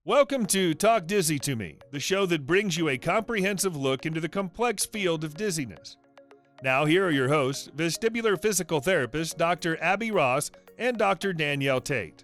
Welcome to Talk Dizzy to Me, the show that brings you a comprehensive look into the complex field of dizziness. Now, here are your hosts, vestibular physical therapist Dr. Abby Ross and Dr. Danielle Tate.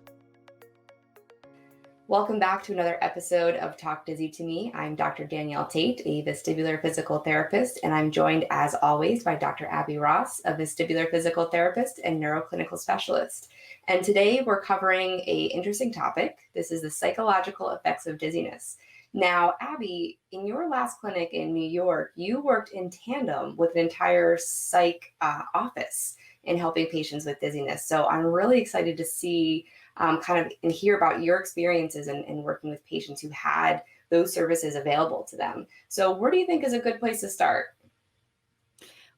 Welcome back to another episode of Talk Dizzy to Me. I'm Dr. Danielle Tate, a vestibular physical therapist, and I'm joined as always by Dr. Abby Ross, a vestibular physical therapist and neuroclinical specialist. And today we're covering an interesting topic. This is the psychological effects of dizziness. Now, Abby, in your last clinic in New York, you worked in tandem with an entire psych office in helping patients with dizziness. So I'm really excited to see and hear about your experiences in working with patients who had those services available to them. So where do you think is a good place to start?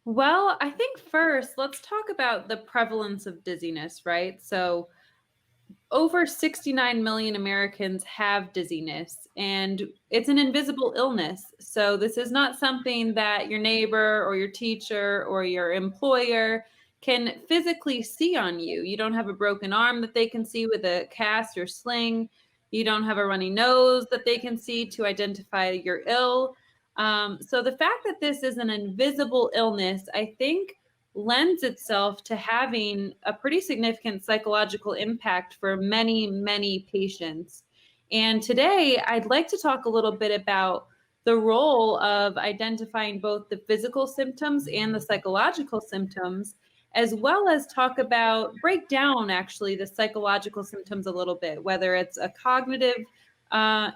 Well, I think first, let's talk about the prevalence of dizziness, right? So over 69 million Americans have dizziness, and it's an invisible illness. So this is not something that your neighbor or your teacher or your employer can physically see on you. You don't have a broken arm that they can see with a cast or sling. You don't have a runny nose that they can see to identify you're ill. So the fact that this is an invisible illness, I think, lends itself to having a pretty significant psychological impact for many, many patients. And today, I'd like to talk a little bit about the role of identifying both the physical symptoms and the psychological symptoms, as well as break down actually the psychological symptoms a little bit, whether it's a cognitive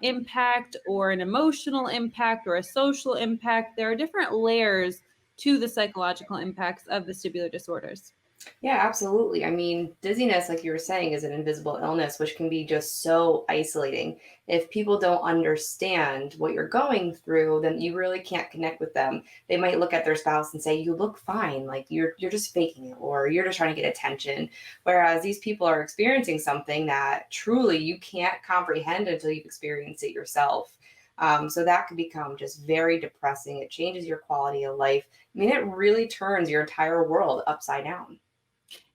impact or an emotional impact or a social impact. There are different layers to the psychological impacts of vestibular disorders. Yeah, absolutely. I mean, dizziness, like you were saying, is an invisible illness, which can be just so isolating. If people don't understand what you're going through, then you really can't connect with them. They might look at their spouse and say, "You look fine, like you're just faking it, or you're just trying to get attention." Whereas these people are experiencing something that truly you can't comprehend until you've experienced it yourself. So that can become just very depressing. It changes your quality of life. I mean, it really turns your entire world upside down.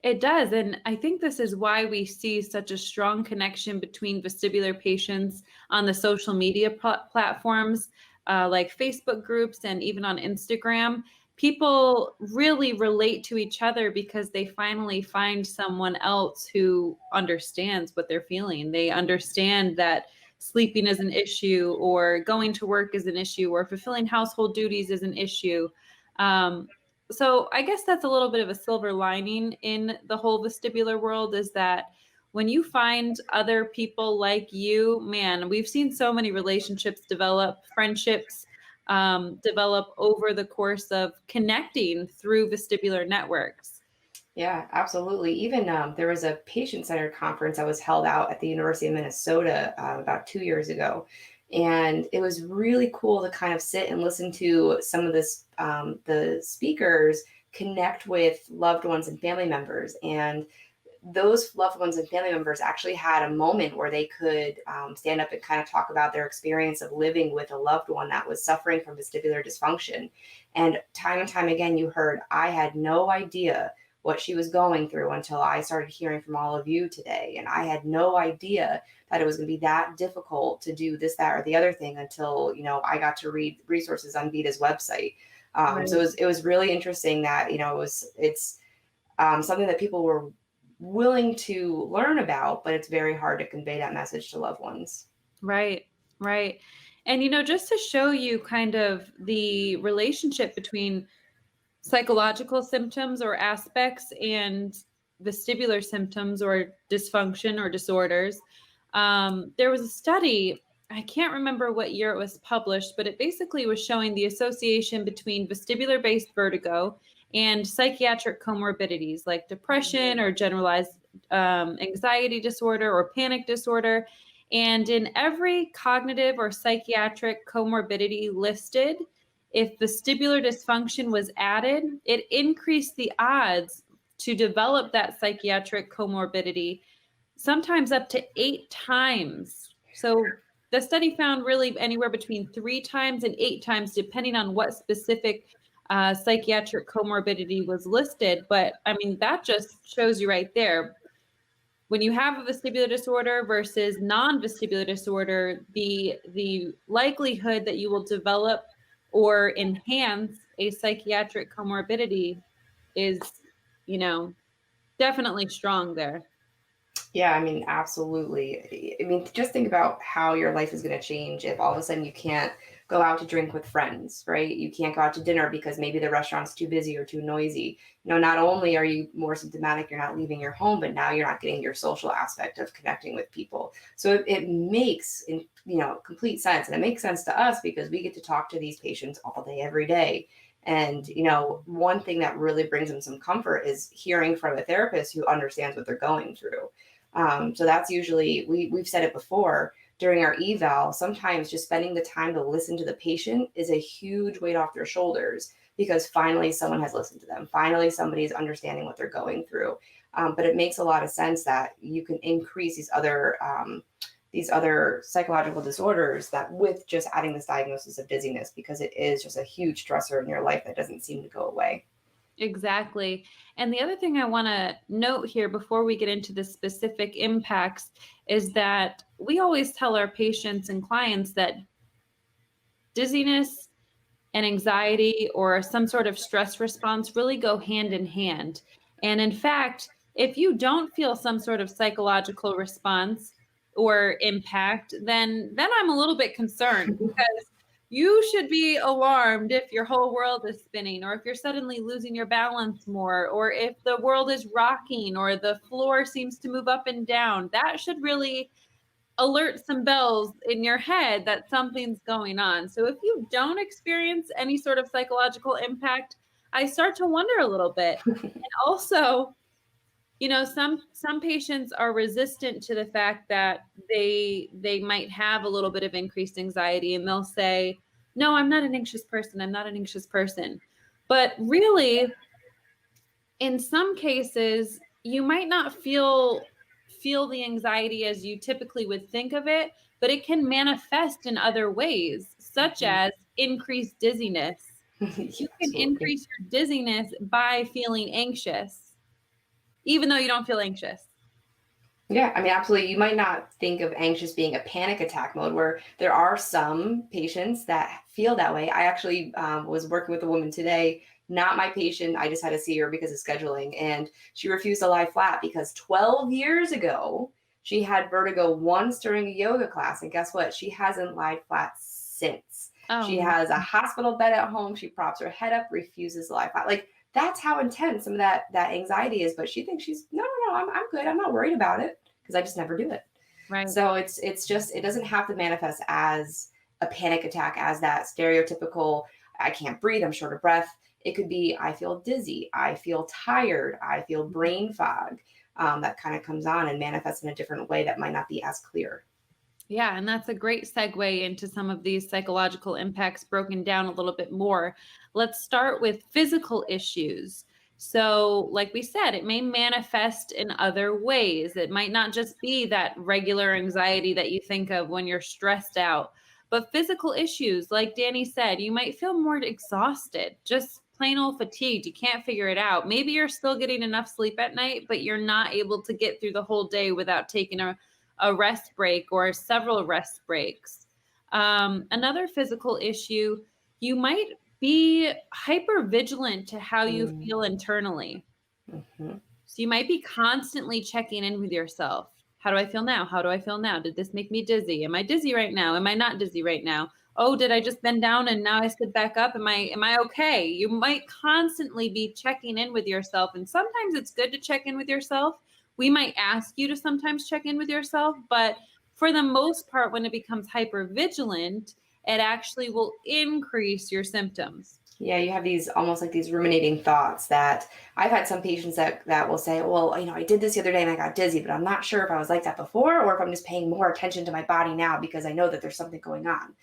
It does. And I think this is why we see such a strong connection between vestibular patients on the social media platforms like Facebook groups and even on Instagram. People really relate to each other because they finally find someone else who understands what they're feeling. They understand that sleeping is an issue, or going to work is an issue, or fulfilling household duties is an issue. So I guess that's a little bit of a silver lining in the whole vestibular world, is that when you find other people like you, man, we've seen so many relationships develop, friendships develop over the course of connecting through vestibular networks. Yeah, absolutely. Even there was a patient-centered conference that was held out at the University of Minnesota about 2 years ago. And it was really cool to kind of sit and listen to some of the speakers connect with loved ones and family members. And those loved ones and family members actually had a moment where they could stand up and kind of talk about their experience of living with a loved one that was suffering from vestibular dysfunction. And time again, you heard, "I had no idea what she was going through until I started hearing from all of you today. And I had no idea that it was going to be that difficult to do this, that, or the other thing until, I got to read resources on Vita's website." Right. So it was really interesting that, it's something that people were willing to learn about, but it's very hard to convey that message to loved ones. Right, right. And, just to show you kind of the relationship between psychological symptoms or aspects and vestibular symptoms or dysfunction or disorders. There was a study, I can't remember what year it was published, but it basically was showing the association between vestibular-based vertigo and psychiatric comorbidities like depression or generalized anxiety disorder or panic disorder. And in every cognitive or psychiatric comorbidity listed, if vestibular dysfunction was added, it increased the odds to develop that psychiatric comorbidity, sometimes up to 8 times. So the study found really anywhere between 3 times and 8 times, depending on what specific psychiatric comorbidity was listed. But I mean, that just shows you right there. when you have a vestibular disorder versus non-vestibular disorder, the likelihood that you will develop or enhance a psychiatric comorbidity is, you know, definitely strong there. Yeah, I mean, absolutely. I mean, just think about how your life is going to change if all of a sudden you can't go out to drink with friends, right? You can't go out to dinner because maybe the restaurant's too busy or too noisy. Not only are you more symptomatic, you're not leaving your home, but now you're not getting your social aspect of connecting with people. So it makes, complete sense. And it makes sense to us because we get to talk to these patients all day, every day. And, one thing that really brings them some comfort is hearing from a therapist who understands what they're going through. So that's usually, we've said it before during our eval, sometimes just spending the time to listen to the patient is a huge weight off their shoulders because finally someone has listened to them. Finally, somebody's understanding what they're going through. But it makes a lot of sense that you can increase these other psychological disorders that with just adding this diagnosis of dizziness, because it is just a huge stressor in your life that doesn't seem to go away. Exactly. And the other thing I want to note here before we get into the specific impacts is that we always tell our patients and clients that dizziness and anxiety or some sort of stress response really go hand in hand. And in fact, if you don't feel some sort of psychological response or impact, then I'm a little bit concerned because you should be alarmed if your whole world is spinning, or if you're suddenly losing your balance more, or if the world is rocking, or the floor seems to move up and down. That should really alert some bells in your head that something's going on. So if you don't experience any sort of psychological impact, I start to wonder a little bit. And also, some patients are resistant to the fact that they might have a little bit of increased anxiety, and they'll say, "No, I'm not an anxious person. I'm not an anxious person." But really, in some cases, you might not feel the anxiety as you typically would think of it, but it can manifest in other ways, such as increased dizziness. Yeah, You can absolutely. increase your dizziness by feeling anxious, even though you don't feel anxious. Yeah, I mean, absolutely. You might not think of anxious being a panic attack mode, where there are some patients that feel that way. I actually was working with a woman today, not my patient. I just had to see her because of scheduling, and she refused to lie flat because 12 years ago, she had vertigo once during a yoga class. And guess what? She hasn't lied flat since. She Oh, has a hospital bed at home. She props her head up, refuses to lie flat. Like, that's how intense some of that anxiety is. But she thinks she's no, I'm good. I'm not worried about it because I just never do it. right. So it's just, it doesn't have to manifest as a panic attack, as that stereotypical I can't breathe, I'm short of breath. It could be I feel dizzy, I feel tired, I feel brain fog. That kind of comes on and manifests in a different way that might not be as clear. Yeah, and that's a great segue into some of these psychological impacts broken down a little bit more. Let's start with physical issues. So, like we said, it may manifest in other ways. It might not just be that regular anxiety that you think of when you're stressed out, but physical issues, like Danny said, you might feel more exhausted, just plain old fatigued. You can't figure it out. Maybe you're still getting enough sleep at night, but you're not able to get through the whole day without taking a rest break or several rest breaks. Another physical issue, you might be hyper vigilant to how you feel internally. Mm-hmm. So you might be constantly checking in with yourself. How do I feel now? How do I feel now? Did this make me dizzy? Am I dizzy right now? Am I not dizzy right now? Oh, did I just bend down and now I sit back up? Am I okay? You might constantly be checking in with yourself. And sometimes it's good to check in with yourself. We might ask you to sometimes check in with yourself, but for the most part, when it becomes hyper vigilant, it actually will increase your symptoms. Yeah, you have these almost like these ruminating thoughts that I've had some patients that will say, well, I did this the other day and I got dizzy, but I'm not sure if I was like that before or if I'm just paying more attention to my body now because I know that there's something going on.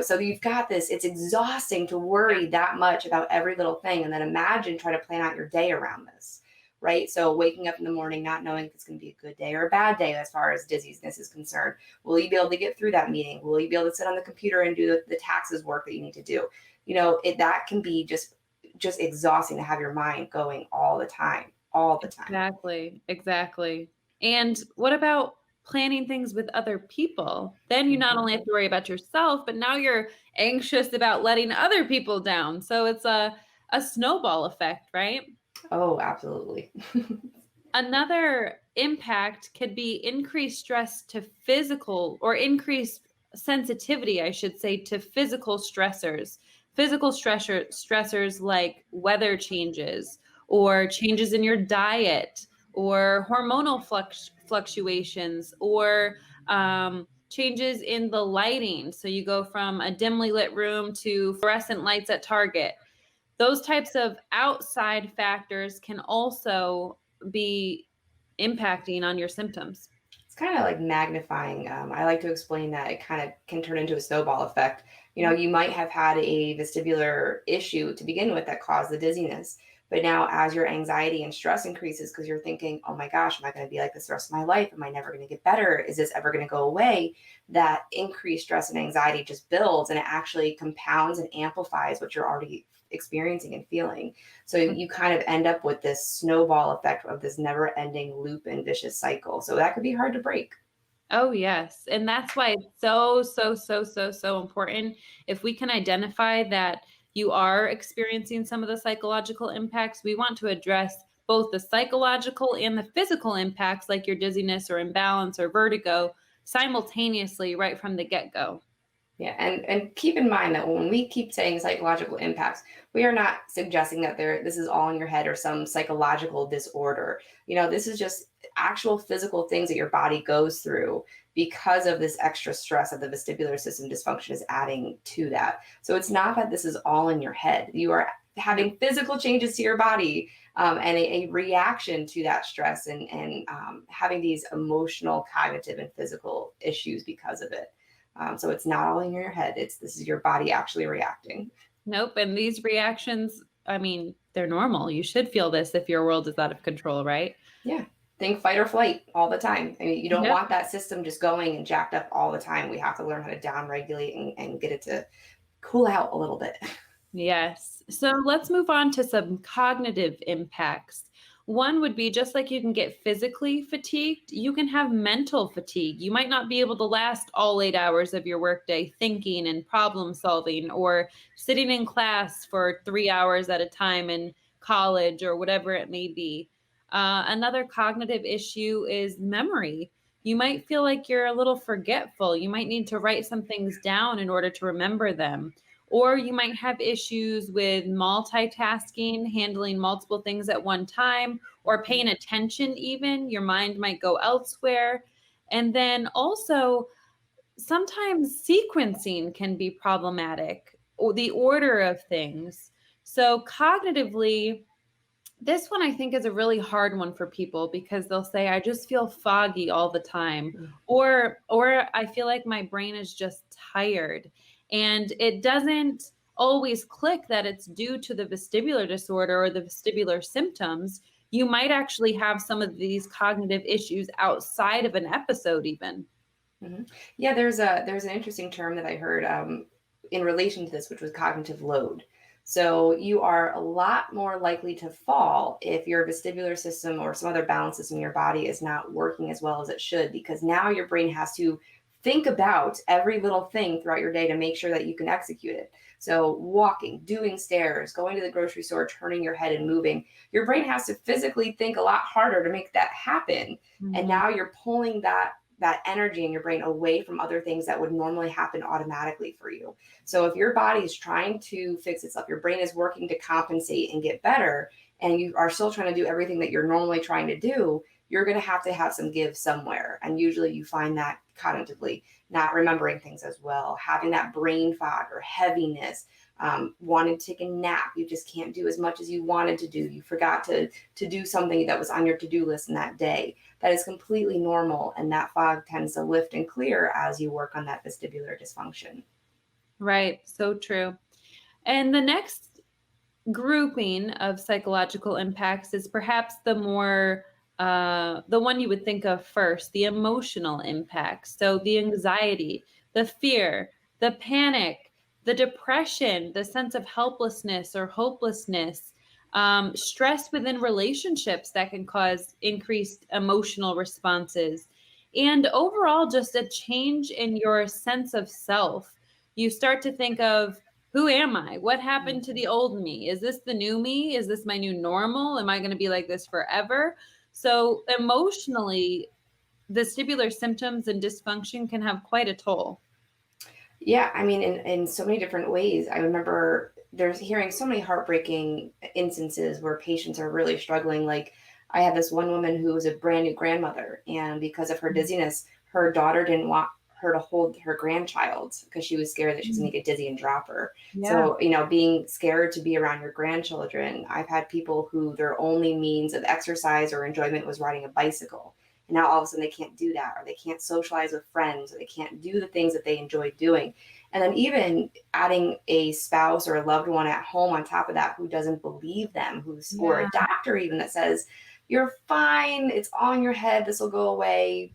So you've got this, it's exhausting to worry that much about every little thing. And then imagine trying to plan out your day around this, right? So waking up in the morning, not knowing if it's going to be a good day or a bad day as far as dizziness is concerned. Will you be able to get through that meeting? Will you be able to sit on the computer and do the taxes work that you need to do? That can be just exhausting to have your mind going all the time. Exactly. And what about planning things with other people? Then you not Mhm. only have to worry about yourself, but now you're anxious about letting other people down. So it's a snowball effect, right? Oh, absolutely. Another impact could be increased stress to physical or increased sensitivity, I should say, to physical stressors. Stressors like weather changes or changes in your diet or hormonal fluctuations or changes in the lighting. So you go from a dimly lit room to fluorescent lights at Target. Those types of outside factors can also be impacting on your symptoms. It's kind of like magnifying. I like to explain that it kind of can turn into a snowball effect. You know, you might have had a vestibular issue to begin with that caused the dizziness. But now, as your anxiety and stress increases, because you're thinking, oh my gosh, am I going to be like this the rest of my life? Am I never going to get better? Is this ever going to go away? That increased stress and anxiety just builds and it actually compounds and amplifies what you're already experiencing and feeling. So you kind of end up with this snowball effect of this never ending loop and vicious cycle. So that could be hard to break. Oh, yes. And that's why it's so important. If we can identify that you are experiencing some of the psychological impacts, we want to address both the psychological and the physical impacts, like your dizziness or imbalance or vertigo, simultaneously right from the get go. Yeah, and keep in mind that when we keep saying psychological impacts, we are not suggesting that this is all in your head or some psychological disorder. You know, this is just actual physical things that your body goes through because of this extra stress that the vestibular system dysfunction is adding to that. So it's not that this is all in your head. You are having physical changes to your body and a reaction to that stress and having these emotional, cognitive, and physical issues because of it. So it's not all in your head. This is your body actually reacting. Nope. And these reactions, I mean, they're normal. You should feel this if your world is out of control, right? Yeah. Think fight or flight all the time. I mean, you don't Yep. want that system just going and jacked up all the time. We have to learn how to down regulate and get it to cool out a little bit. Yes. So let's move on to some cognitive impacts. One would be just like you can get physically fatigued, you can have mental fatigue. You might not be able to last all 8 hours of your workday thinking and problem solving or sitting in class for 3 hours at a time in college or whatever it may be. Another cognitive issue is memory. You might feel like you're a little forgetful. You might need to write some things down in order to remember them. Or you might have issues with multitasking, handling multiple things at one time, or paying attention even. Your mind might go elsewhere. And then also, sometimes sequencing can be problematic, or the order of things. So, cognitively, this one I think is a really hard one for people because they'll say, I just feel foggy all the time, or I feel like my brain is just tired. And it doesn't always click that it's due to the vestibular disorder or the vestibular symptoms. You might actually have some of these cognitive issues outside of an episode, even. Mhm. Yeah, there's an interesting term that I heard in relation to this, which was cognitive load. So you are a lot more likely to fall if your vestibular system or some other balance system in your body is not working as well as it should, because now your brain has to think about every little thing throughout your day to make sure that you can execute it. So walking, doing stairs, going to the grocery store, turning your head and moving, your brain has to physically think a lot harder to make that happen. And Mhm. now you're pulling that energy in your brain away from other things that would normally happen automatically for you. So if your body is trying to fix itself, your brain is working to compensate and get better, and you are still trying to do everything that you're normally trying to do, you're going to have some give somewhere. And usually you find that cognitively, not remembering things as well, having that brain fog or heaviness, wanting to take a nap. You just can't do as much as you wanted to do. You forgot to do something that was on your to-do list in that day. That is completely normal. And that fog tends to lift and clear as you work on that vestibular dysfunction. Right. So true. And the next grouping of psychological impacts is perhaps the one you would think of first, the emotional impacts. So the anxiety, the fear, the panic, the depression, the sense of helplessness or hopelessness, stress within relationships that can cause increased emotional responses, and overall just a change in your sense of self. You start to think of, who am I? What happened to the old me? Is this the new me? Is this my new normal? Am I going to be like this forever? So emotionally, vestibular symptoms and dysfunction can have quite a toll. Yeah, I mean, in so many different ways. I remember there's hearing so many heartbreaking instances where patients are really struggling. Like, I had this one woman who was a brand new grandmother, and because of her dizziness, her daughter didn't want her to hold her grandchild because she was scared that she's going to get dizzy and drop her. Yeah. So, being scared to be around your grandchildren, I've had people who their only means of exercise or enjoyment was riding a bicycle. And now all of a sudden they can't do that, or they can't socialize with friends, or they can't do the things that they enjoy doing. And then even adding a spouse or a loved one at home on top of that who doesn't believe them, or Yeah. a doctor even that says, you're fine, it's on your head, this will go away.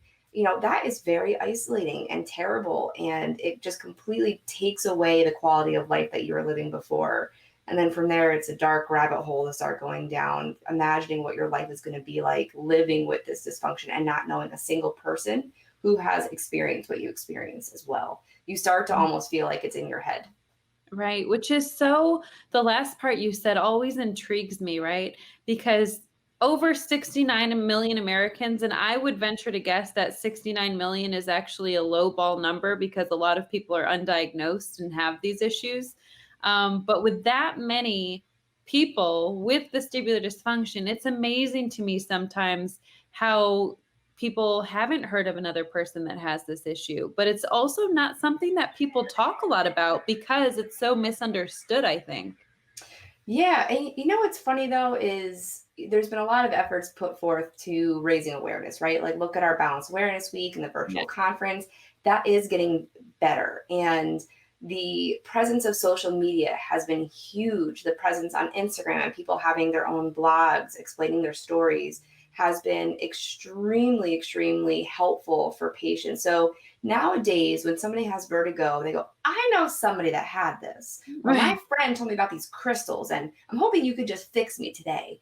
That is very isolating and terrible. And it just completely takes away the quality of life that you were living before. And then from there, it's a dark rabbit hole to start going down, imagining what your life is going to be like living with this dysfunction and not knowing a single person who has experienced what you experience as well. You start to almost feel like it's in your head. Right, which is the last part you said always intrigues me, right? Because over 69 million Americans, and I would venture to guess that 69 million is actually a low ball number because a lot of people are undiagnosed and have these issues. But with that many people with vestibular dysfunction, it's amazing to me sometimes how people haven't heard of another person that has this issue, but it's also not something that people talk a lot about because it's so misunderstood, I think. Yeah, and what's funny though is there's been a lot of efforts put forth to raising awareness, right? Like, look at our Balance Awareness Week and the Yeah. virtual conference. That is getting better. And the presence of social media has been huge. The presence on Instagram and people having their own blogs explaining their stories has been extremely, extremely helpful for patients. So nowadays, when somebody has vertigo, they go, I know somebody that had this. Or Right. my friend told me about these crystals, and I'm hoping you could just fix me today.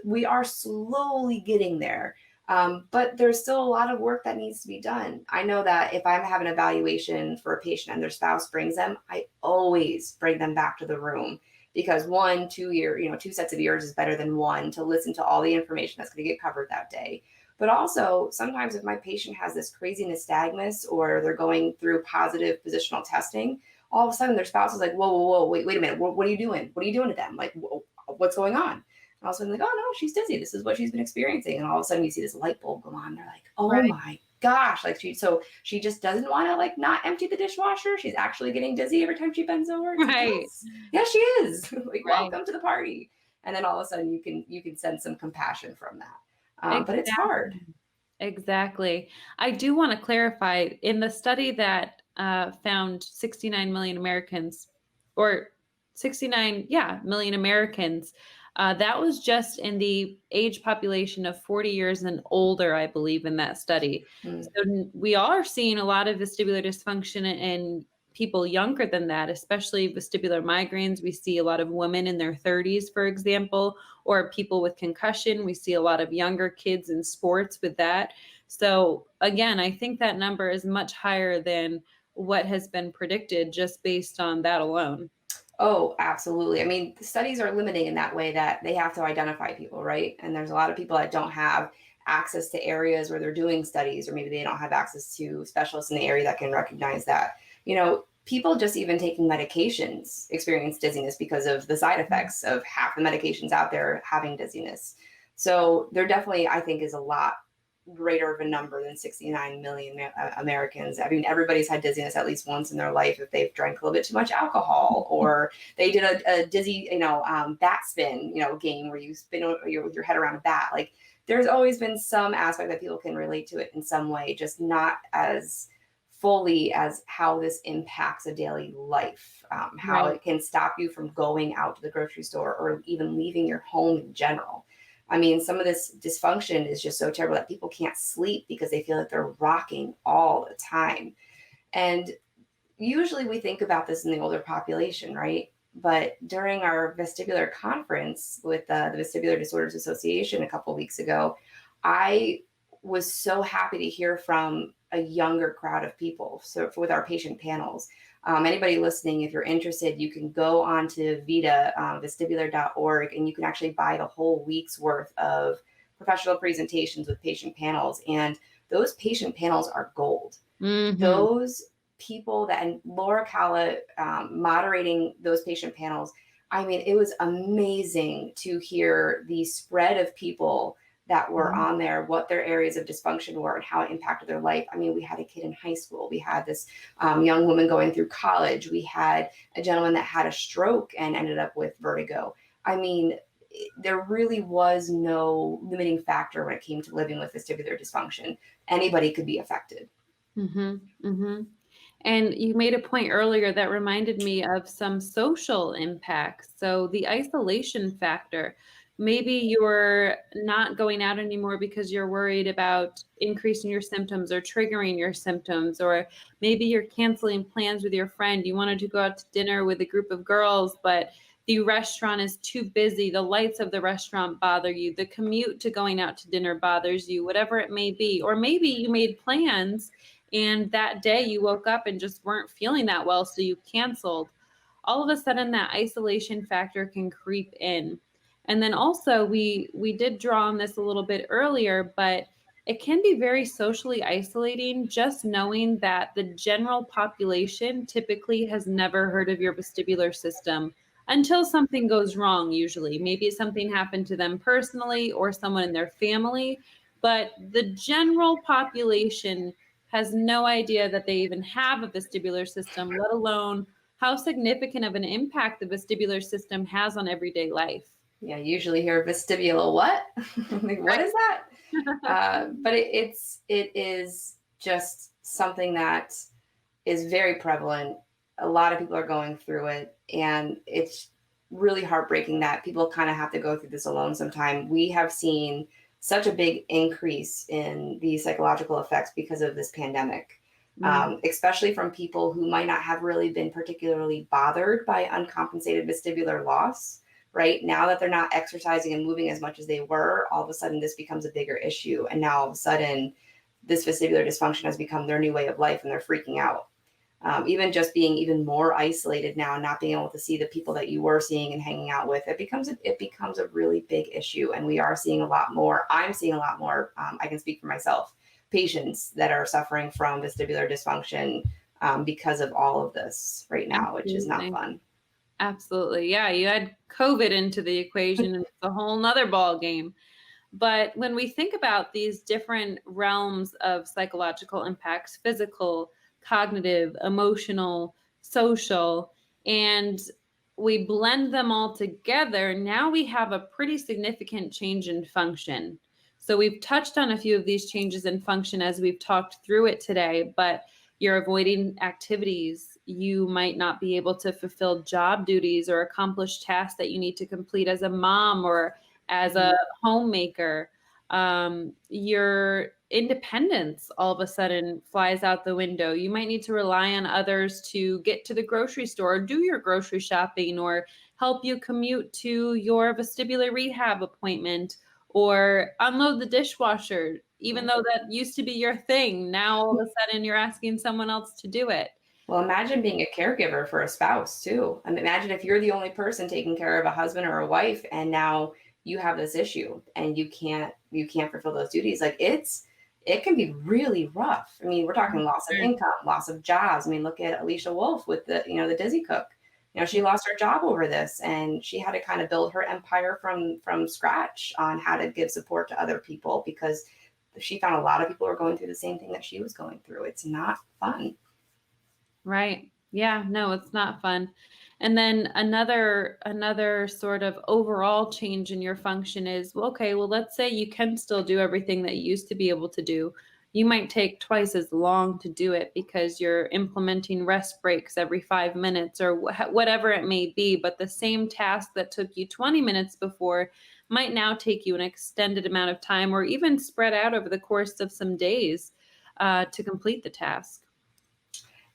We are slowly getting there. But there's still a lot of work that needs to be done. I know that if I'm having an evaluation for a patient and their spouse brings them, I always bring them back to the room because 2 sets of ears is better than one to listen to all the information that's going to get covered that day. But also, sometimes if my patient has this crazy nystagmus or they're going through positive positional testing, all of a sudden their spouse is like, whoa, whoa, whoa, wait a minute. What are you doing? What are you doing to them? Like, what's going on? And all of a sudden, like, oh no, she's dizzy. This is what she's been experiencing. And all of a sudden, you see this light bulb go on. They're like, oh Right. my gosh! Like she just doesn't want to like not empty the dishwasher. She's actually getting dizzy every time she bends over. It's like, Right. yes, she is. Like, Right. welcome to the party. And then all of a sudden, you can sense some compassion from that. But it's hard. Exactly. Exactly. I do want to clarify in the study that found 69 million Americans, or 69, yeah, million Americans. That was just in the age population of 40 years and older, I believe, in that study. Mm. So we are seeing a lot of vestibular dysfunction in people younger than that, especially vestibular migraines. We see a lot of women in their 30s, for example, or people with concussion. We see a lot of younger kids in sports with that. So again, I think that number is much higher than what has been predicted just based on that alone. Oh, absolutely. I mean, the studies are limiting in that way that they have to identify people, right? And there's a lot of people that don't have access to areas where they're doing studies, or maybe they don't have access to specialists in the area that can recognize that. People just even taking medications experience dizziness because of the side effects of half the medications out there having dizziness. So there definitely, I think, is a lot greater of a number than 69 million Americans. I mean, everybody's had dizziness at least once in their life if they've drank a little bit too much alcohol, or they did a dizzy, bat spin, game where you spin with your head around a bat. Like, there's always been some aspect that people can relate to it in some way, just not as fully as how this impacts a daily life, how Right. it can stop you from going out to the grocery store or even leaving your home in general. I mean, some of this dysfunction is just so terrible that people can't sleep because they feel like they're rocking all the time. And usually we think about this in the older population, right? But during our vestibular conference with the Vestibular Disorders Association a couple of weeks ago, I was so happy to hear from a younger crowd of people. So with our patient panels, anybody listening, if you're interested, you can go on to Vita, vestibular.org, and you can actually buy the whole week's worth of professional presentations with patient panels. And those patient panels are gold. Mm-hmm. Those people that, and Laura Calla moderating those patient panels, I mean, it was amazing to hear the spread of people that were on there, what their areas of dysfunction were and how it impacted their life. I mean, we had a kid in high school. We had this young woman going through college. We had a gentleman that had a stroke and ended up with vertigo. I mean, there really was no limiting factor when it came to living with vestibular dysfunction. Anybody could be affected. Mm-hmm. Mm-hmm. And you made a point earlier that reminded me of some social impacts. So the isolation factor. Maybe you're not going out anymore because you're worried about increasing your symptoms or triggering your symptoms, or maybe you're canceling plans with your friend. You wanted to go out to dinner with a group of girls, but the restaurant is too busy. The lights of the restaurant bother you. The commute to going out to dinner bothers you, whatever it may be. Or maybe you made plans and that day you woke up and just weren't feeling that well, so you canceled. All of a sudden, that isolation factor can creep in. And then also, we did draw on this a little bit earlier, but it can be very socially isolating just knowing that the general population typically has never heard of your vestibular system until something goes wrong, usually. Maybe something happened to them personally or someone in their family, but the general population has no idea that they even have a vestibular system, let alone how significant of an impact the vestibular system has on everyday life. Yeah, usually hear vestibular what? Like, what is that? But it is just something that is very prevalent. A lot of people are going through it, and it's really heartbreaking that people kind of have to go through this alone sometime. We have seen such a big increase in the psychological effects because of this pandemic, especially from people who might not have really been particularly bothered by uncompensated vestibular loss. Right now that they're not exercising and moving as much as they were, all of a sudden this becomes a bigger issue. And now all of a sudden this vestibular dysfunction has become their new way of life and they're freaking out. Even just being even more isolated now, not being able to see the people that you were seeing and hanging out with, it becomes a really big issue. And we are seeing a lot more. I'm seeing a lot more. I can speak for myself. Patients that are suffering from vestibular dysfunction because of all of this right now, which is not fun. Absolutely. Yeah, you add COVID into the equation and it's a whole nother ball game. But when we think about these different realms of psychological impacts, physical, cognitive, emotional, social, and we blend them all together, now we have a pretty significant change in function. So we've touched on a few of these changes in function as we've talked through it today, but you're avoiding activities. You might not be able to fulfill job duties or accomplish tasks that you need to complete as a mom or as a homemaker. Your independence all of a sudden flies out the window. You might need to rely on others to get to the grocery store, do your grocery shopping, or help you commute to your vestibular rehab appointment, or unload the dishwasher. Even though that used to be your thing, now all of a sudden you're asking someone else to do it. Well, imagine being a caregiver for a spouse too. I mean, imagine if you're the only person taking care of a husband or a wife, and now you have this issue and you can't fulfill those duties. Like it can be really rough. I mean, we're talking loss of income, loss of jobs. I mean, look at Alicia Wolf with the Dizzy Cook. She lost her job over this, and she had to kind of build her empire from scratch on how to give support to other people because she found a lot of people were going through the same thing that she was going through. It's not fun. Right. Yeah, no, it's not fun. And then another sort of overall change in your function is, well, okay, well, let's say you can still do everything that you used to be able to do. You might take twice as long to do it because you're implementing rest breaks every 5 minutes or whatever it may be. But the same task that took you 20 minutes before might now take you an extended amount of time or even spread out over the course of some days to complete the task.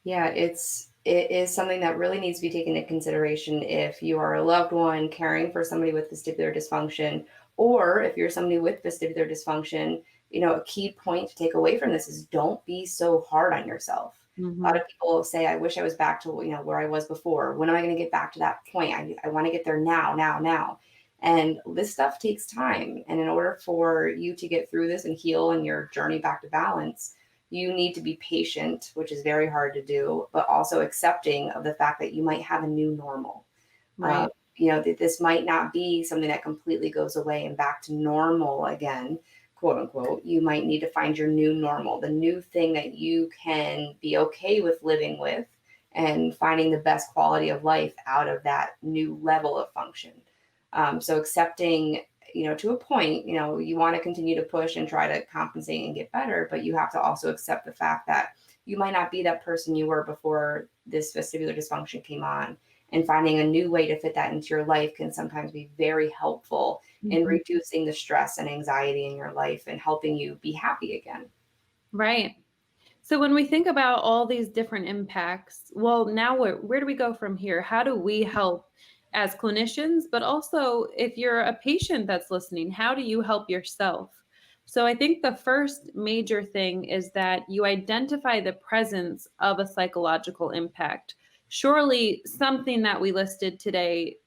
Yeah, it's it is something that really needs to be taken into consideration if you are a loved one caring for somebody with vestibular dysfunction, or if you're somebody with vestibular dysfunction. A key point to take away from this is don't be so hard on yourself. A lot Hmm. of people say, I wish I was back to, where I was before. When am I going to get back to that point? I want to get there now, now, now. And this stuff takes time. And in order for you to get through this and heal in your journey back to balance, you need to be patient, which is very hard to do, but also accepting of the fact that you might have a new normal. Uh, Right. that this might not be something that completely goes away and back to normal again, quote unquote. You might need to find your new normal, the new thing that you can be okay with living with, and finding the best quality of life out of that new level of function. So accepting, to a point, you want to continue to push and try to compensate and get better, but you have to also accept the fact that you might not be that person you were before this vestibular dysfunction came on. And finding a new way to fit that into your life can sometimes be very helpful in Mhm. reducing the stress and anxiety in your life and helping you be happy again. Right. So when we think about all these different impacts, well, now where do we go from here? How do we help as clinicians, but also if you're a patient that's listening, how do you help yourself? So I think the first major thing is that you identify the presence of a psychological impact. Surely something that we listed today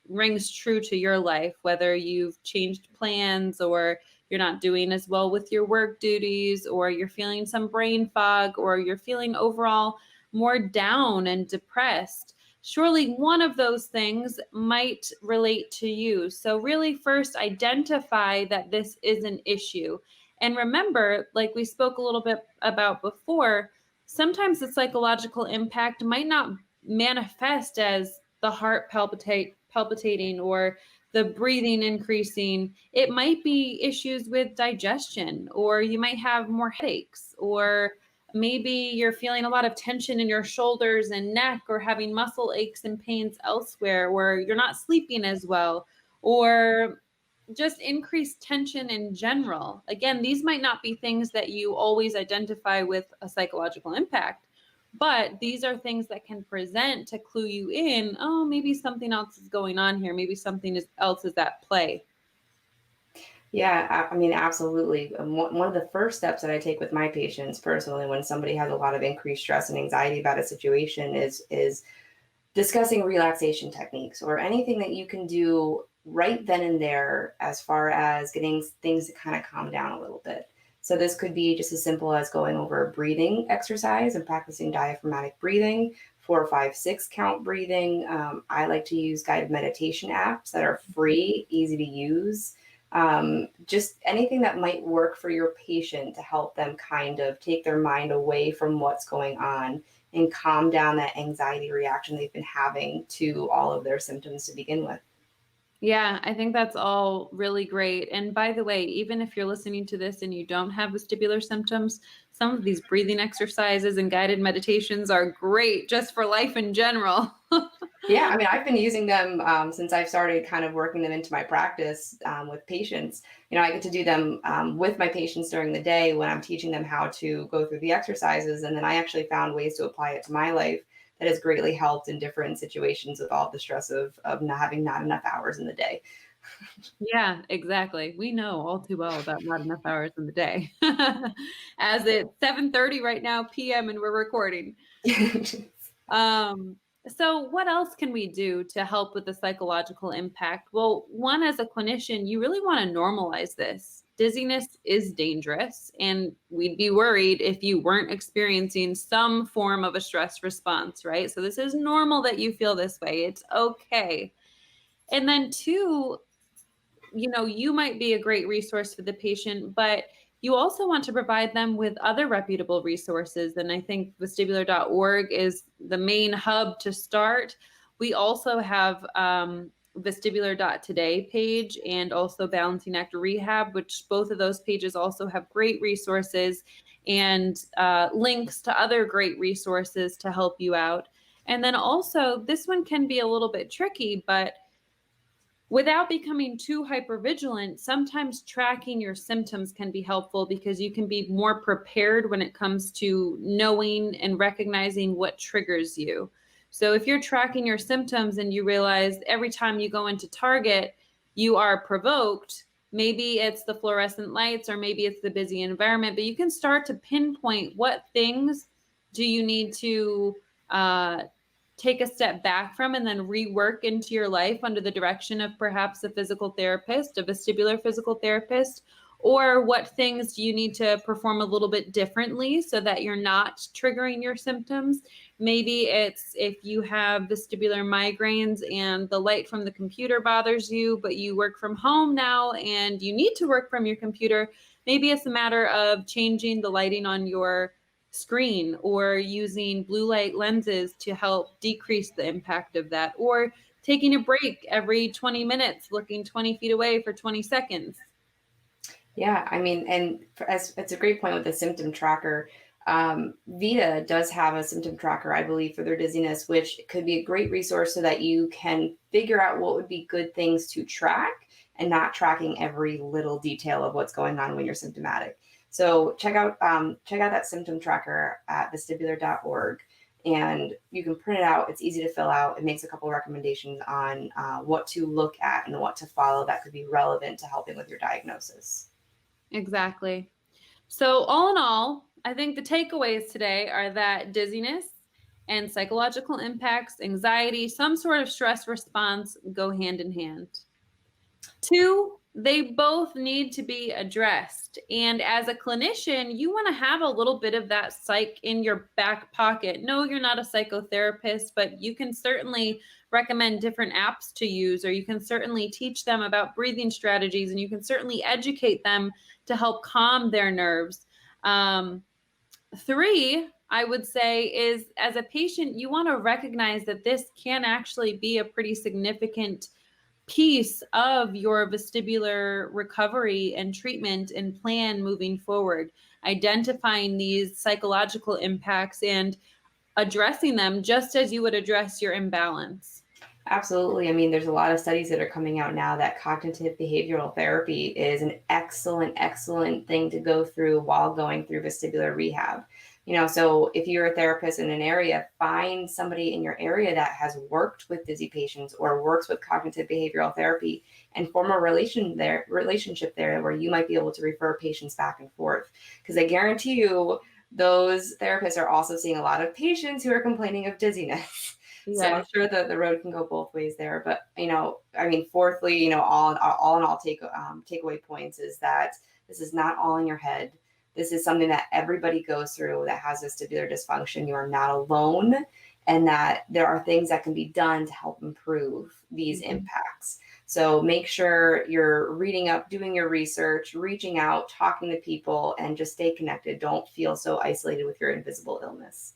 rings true to your life, whether you've changed plans or you're not doing as well with your work duties, or you're feeling some brain fog, or you're feeling overall more down and depressed. Surely one of those things might relate to you. So, really, first identify that this is an issue. And remember, like we spoke a little bit about before, sometimes the psychological impact might not manifest as the heart palpitating or the breathing increasing. It might be issues with digestion, or you might have more headaches, or maybe you're feeling a lot of tension in your shoulders and neck, or having muscle aches and pains elsewhere, or you're not sleeping as well, or just increased tension in general. Again, these might not be things that you always identify with a psychological impact, but these are things that can present to clue you in, oh, maybe something else is going on here. Maybe else is at play. Yeah, I mean, absolutely. One of the first steps that I take with my patients personally, when somebody has a lot of increased stress and anxiety about a situation, is discussing relaxation techniques or anything that you can do right then and there as far as getting things to kind of calm down a little bit. So this could be just as simple as going over a breathing exercise and practicing diaphragmatic breathing, 4, 5, 6 count breathing. I like to use guided meditation apps that are free, easy to use. Just anything that might work for your patient to help them kind of take their mind away from what's going on and calm down that anxiety reaction they've been having to all of their symptoms to begin with. Yeah, I think that's all really great. And by the way, even if you're listening to this and you don't have vestibular symptoms, some of these breathing exercises and guided meditations are great just for life in general. Yeah, I mean, I've been using them since I've started kind of working them into my practice with patients. I get to do them with my patients during the day when I'm teaching them how to go through the exercises. And then I actually found ways to apply it to my life that has greatly helped in different situations with all the stress of not having not enough hours in the day. Yeah, exactly. We know all too well about not enough hours in the day. As it's 7:30 right now PM and we're recording. Um, so what else can we do to help with the psychological impact? Well, one, as a clinician, you really want to normalize this. Dizziness is dangerous, and we'd be worried if you weren't experiencing some form of a stress response, right? So this is normal that you feel this way. It's okay. And then two, you might be a great resource for the patient, but you also want to provide them with other reputable resources. And I think vestibular.org is the main hub to start. We also have vestibular.today page and also Balancing Act Rehab, which both of those pages also have great resources and links to other great resources to help you out. And then also, this one can be a little bit tricky, but Without becoming too hypervigilant, sometimes tracking your symptoms can be helpful because you can be more prepared when it comes to knowing and recognizing what triggers you. So if you're tracking your symptoms and you realize every time you go into Target, you are provoked, maybe it's the fluorescent lights or maybe it's the busy environment, but you can start to pinpoint what things do you need to take a step back from and then rework into your life under the direction of perhaps a physical therapist, a vestibular physical therapist, or what things do you need to perform a little bit differently so that you're not triggering your symptoms. Maybe it's if you have vestibular migraines and the light from the computer bothers you, but you work from home now and you need to work from your computer. Maybe it's a matter of changing the lighting on your screen or using blue light lenses to help decrease the impact of that, or taking a break every 20 minutes, looking 20 feet away for 20 seconds. Yeah, I mean, and as it's a great point with the symptom tracker. Vita does have a symptom tracker, I believe, for their dizziness, which could be a great resource so that you can figure out what would be good things to track and not tracking every little detail of what's going on when you're symptomatic. So check out that symptom tracker at vestibular.org, and you can print it out. It's easy to fill out. It makes a couple of recommendations on what to look at and what to follow that could be relevant to helping with your diagnosis. Exactly. So all in all, I think the takeaways today are that dizziness and psychological impacts, anxiety, some sort of stress response go hand in hand. Two, they both need to be addressed. And as a clinician, you want to have a little bit of that psych in your back pocket. No, you're not a psychotherapist, but you can certainly recommend different apps to use, or you can certainly teach them about breathing strategies, and you can certainly educate them to help calm their nerves. Three, I would say, is as a patient, you want to recognize that this can actually be a pretty significant piece of your vestibular recovery and treatment and plan moving forward, identifying these psychological impacts and addressing them just as you would address your imbalance. Absolutely. I mean, there's a lot of studies that are coming out now that cognitive behavioral therapy is an excellent, excellent thing to go through while going through vestibular rehab. So if you're a therapist in an area, find somebody in your area that has worked with dizzy patients or works with cognitive behavioral therapy and form a relationship there where you might be able to refer patients back and forth. Because I guarantee you, those therapists are also seeing a lot of patients who are complaining of dizziness. So I'm sure that the road can go both ways there. But I mean, fourthly, all in all, takeaway points is that this is not all in your head. This is something that everybody goes through that has vestibular dysfunction. You are not alone, and that there are things that can be done to help improve these impacts. So make sure you're reading up, doing your research, reaching out, talking to people, and just stay connected. Don't feel so isolated with your invisible illness.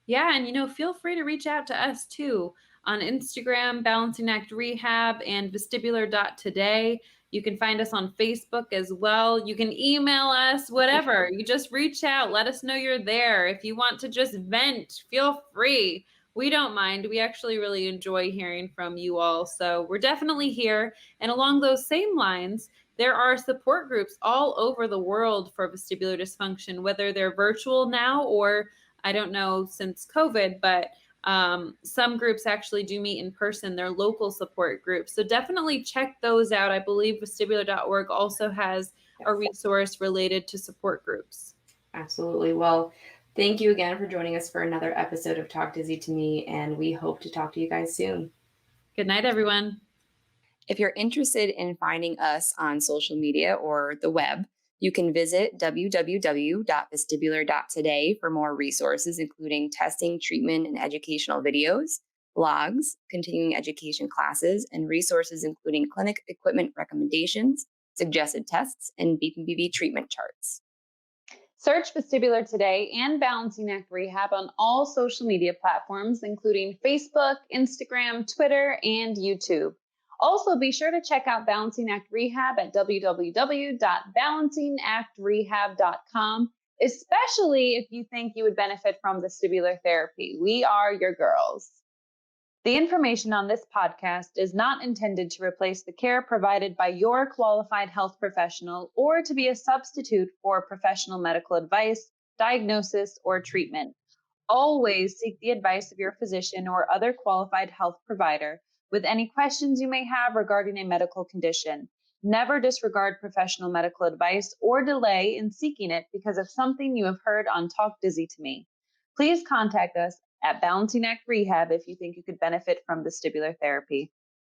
Yeah, and feel free to reach out to us too on Instagram, Balancing Act Rehab, and vestibular.today. You can find us on Facebook as well. You can email us, whatever. You just reach out, let us know you're there. If you want to just vent, feel free. We don't mind. We actually really enjoy hearing from you all. So we're definitely here. And along those same lines, there are support groups all over the world for vestibular dysfunction, whether they're virtual now or I don't know since COVID, but some groups actually do meet in person. They're local support groups. So definitely check those out. I believe vestibular.org also has a resource related to support groups. Absolutely. Well, thank you again for joining us for another episode of Talk Dizzy to Me, and we hope to talk to you guys soon. Good night, everyone. If you're interested in finding us on social media or the web, you can visit www.vestibular.today for more resources, including testing, treatment, and educational videos, blogs, continuing education classes, and resources including clinic equipment recommendations, suggested tests, and BPPV treatment charts. Search Vestibular Today and Balancing Act Rehab on all social media platforms, including Facebook, Instagram, Twitter, and YouTube. Also, be sure to check out Balancing Act Rehab at www.balancingactrehab.com, especially if you think you would benefit from vestibular therapy. We are your girls. The information on this podcast is not intended to replace the care provided by your qualified health professional or to be a substitute for professional medical advice, diagnosis, or treatment. Always seek the advice of your physician or other qualified health provider with any questions you may have regarding a medical condition. Never disregard professional medical advice or delay in seeking it because of something you have heard on Talk Dizzy to Me. Please contact us at Balancing Act Rehab if you think you could benefit from vestibular therapy.